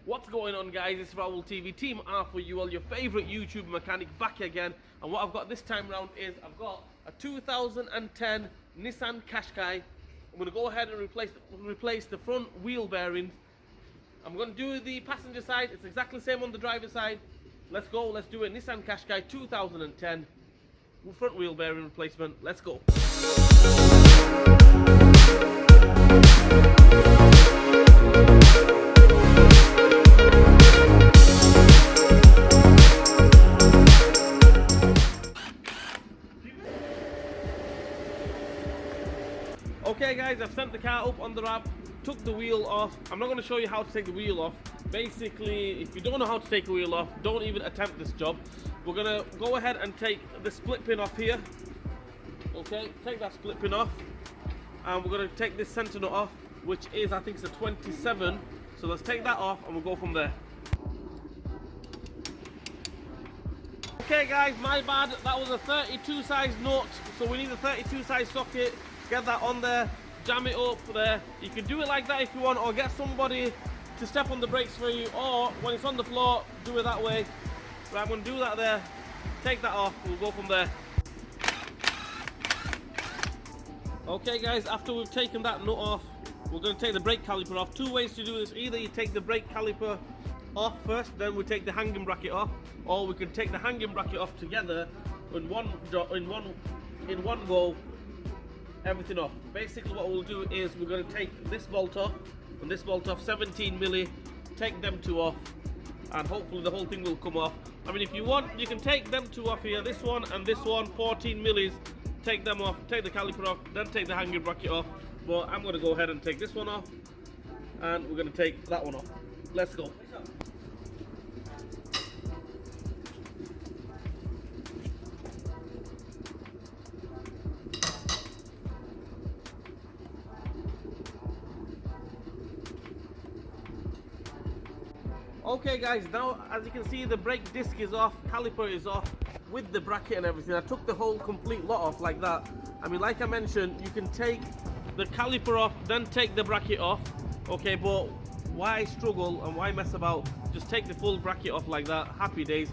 What's going on, guys? It's Raoul TV, Team R for you all, your favourite YouTube mechanic, back again. And what I've got this time around is I've got a 2010 Nissan QASHQAI. I'm going to go ahead and replace the front wheel bearings. I'm going to do the passenger side. It's exactly the same on the driver's side. Let's go. Let's do it. Nissan QASHQAI 2010 front wheel bearing replacement. Let's go. Okay guys, I've sent the car up on the ramp, took the wheel off. I'm not going to show you how to take the wheel off. Basically, if you don't know how to take a wheel off, don't even attempt this job. We're going to go ahead and take the split pin off here. Okay, take that split pin off. And we're going to take this center nut off, which is, I think it's a 27. So let's take that off and we'll go from there. Okay guys, my bad, that was a 32 size nut. So we need a 32 size socket. Get that on there, jam it up there. You can do it like that if you want, or get somebody to step on the brakes for you, or when it's on the floor, do it that way. Right, I'm going to do that there, take that off, we'll go from there. Okay guys, after we've taken that nut off, we're going to take the brake caliper off. Two ways to do this: either you take the brake caliper off first, then we take the hanging bracket off, or we can take the hanging bracket off together in one go. Everything off. Basically what we'll do is we're going to take this bolt off and this bolt off, 17 milli, take them two off, and hopefully the whole thing will come off. I mean, if you want, you can take them two off here, this one and this one, 14 millis, take them off, take the caliper off, then take the hanging bracket off. But I'm going to go ahead and take this one off, and we're going to take that one off. Let's go. Okay guys, now as you can see, the brake disc is off, caliper is off with the bracket and everything. I took the whole complete lot off like that. I mean, like I mentioned, you can take the caliper off, then take the bracket off. Okay, but why struggle and why mess about? Just take the full bracket off like that. Happy days.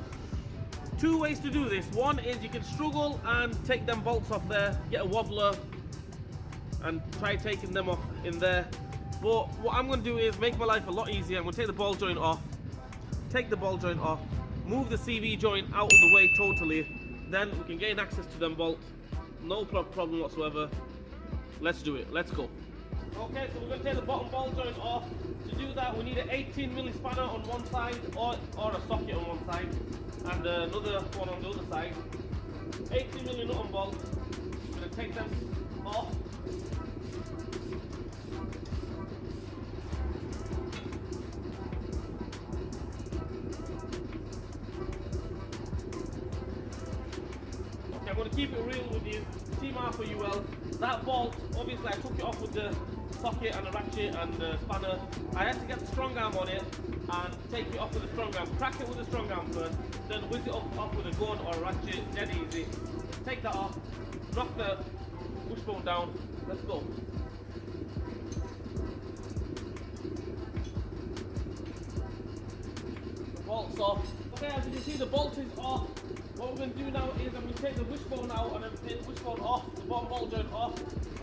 Two ways to do this. One is you can struggle and take them bolts off there, get a wobbler and try taking them off in there. But what I'm going to do is make my life a lot easier. I'm going to take the ball joint off. Take the ball joint off, move the CV joint out of the way totally, then we can gain access to them bolts. No problem whatsoever. Let's do it. Let's go. Okay, so we're going to take the bottom ball joint off. To do that, we need an 18 milli spanner on one side, or a socket on one side, and another one on the other side. 18 milli nut and bolt. I'm going to take them off. I'm going to keep it real with you, Team R for you well. That bolt, obviously I took it off with the socket and the ratchet and the spanner. I had to get the strong arm on it and take it off with the strong arm. Crack it with the strong arm first, then whiz it off with a gun or a ratchet, dead easy. Take that off, knock the wishbone down, let's go. The bolt's off. Okay, as you can see, the bolt is off. What we're going to do now is I'm going to take the wishbone out and then take the wishbone off, the bottom ball joint off.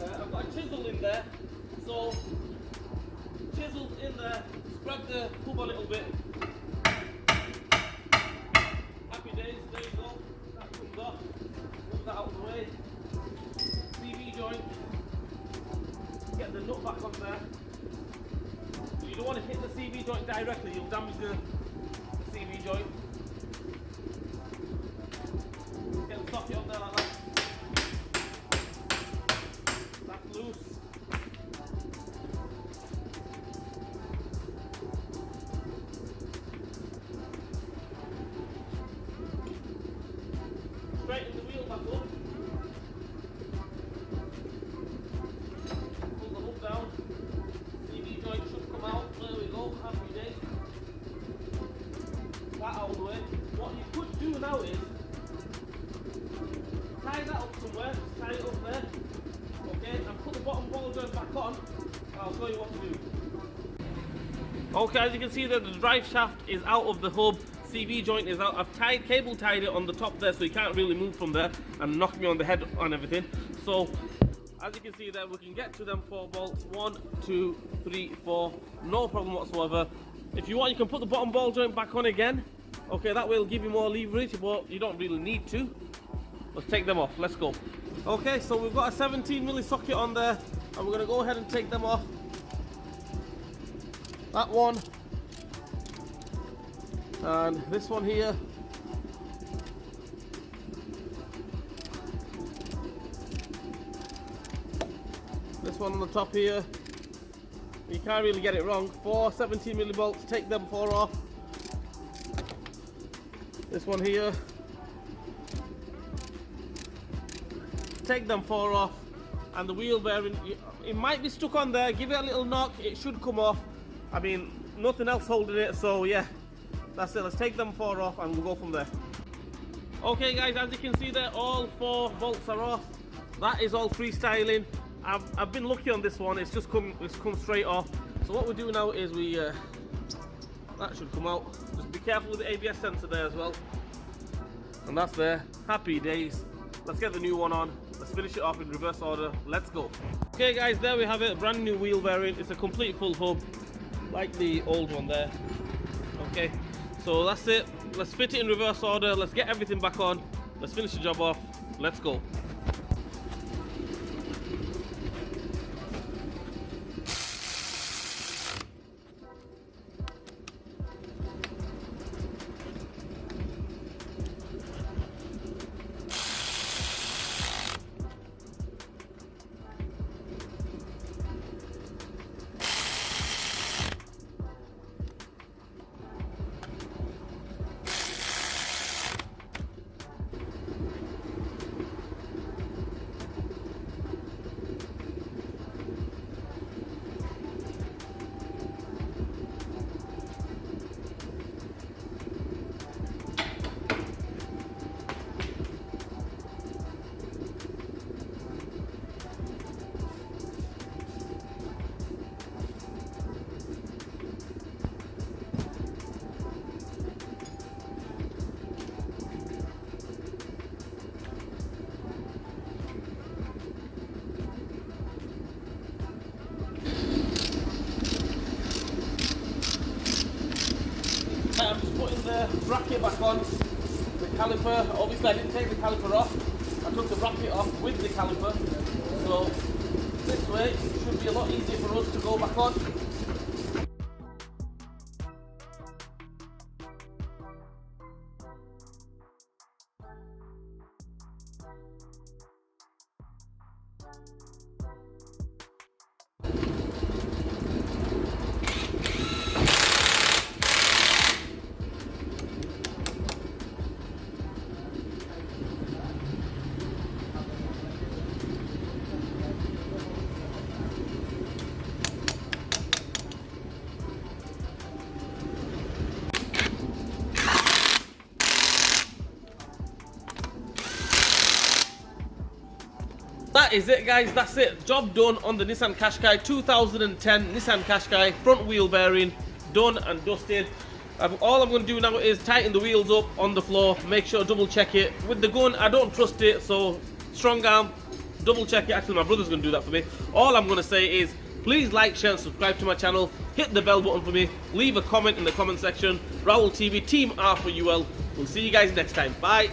I've got a chisel in there, so chiseled in there, spread the hub a little bit. Happy days, there you go, that comes off, move that out of the way. CV joint, get the nut back on there. You don't want to hit the CV joint directly, you'll damage the CV joint. Socket on there like that. That's loose. Straighten the wheel back up. Pull the hub down. CV joint should come out. There we go. Happy days. That out. Okay, as you can see that the drive shaft is out of the hub, CV joint is out. I've cable tied it on the top there so you can't really move from there and knock me on the head and everything. So as you can see there, we can get to them 4 bolts, 1, 2, 3, 4, no problem whatsoever. If you want, you can put the bottom ball joint back on again. Okay, that will give you more leverage, but you don't really need to. Let's take them off, let's go. Okay, so we've got a 17mm socket on there, and we're gonna go ahead and take them off. That one, and this one here. This one on the top here. You can't really get it wrong. 4 17mm bolts, take them 4 off. This one here. Take them 4 off. And the wheel bearing, it might be stuck on there. Give it a little knock, it should come off. I mean, nothing else holding it, so yeah. That's it, let's take them 4 off and we'll go from there. Okay guys, as you can see there, all 4 bolts are off. That is all freestyling. I've been lucky on this one, it's come straight off. So what we do now is that should come out. Just be careful with the ABS sensor there as well. And that's there, happy days. Let's get the new one on, let's finish it off in reverse order, let's go. Okay guys, there we have it, brand new wheel bearing. It's a complete full hub, like the old one there. Okay, so that's it, let's fit it in reverse order, let's get everything back on, let's finish the job off, let's go. I'm just putting the bracket back on, the caliper. Obviously I didn't take the caliper off, I took the bracket off with the caliper, so this way it should be a lot easier for us to go back on. That is it guys, that's it, job done on the Nissan QASHQAI 2010 Nissan QASHQAI front wheel bearing, done and dusted. All I'm going to do now is tighten the wheels up on the floor, make sure double check it. With the gun I don't trust it, so strong arm, double check it. Actually my brother's going to do that for me. All I'm going to say is please like, share and subscribe to my channel, hit the bell button for me, leave a comment in the comment section. Raul TV, Team R for UL. We'll see you guys next time, bye.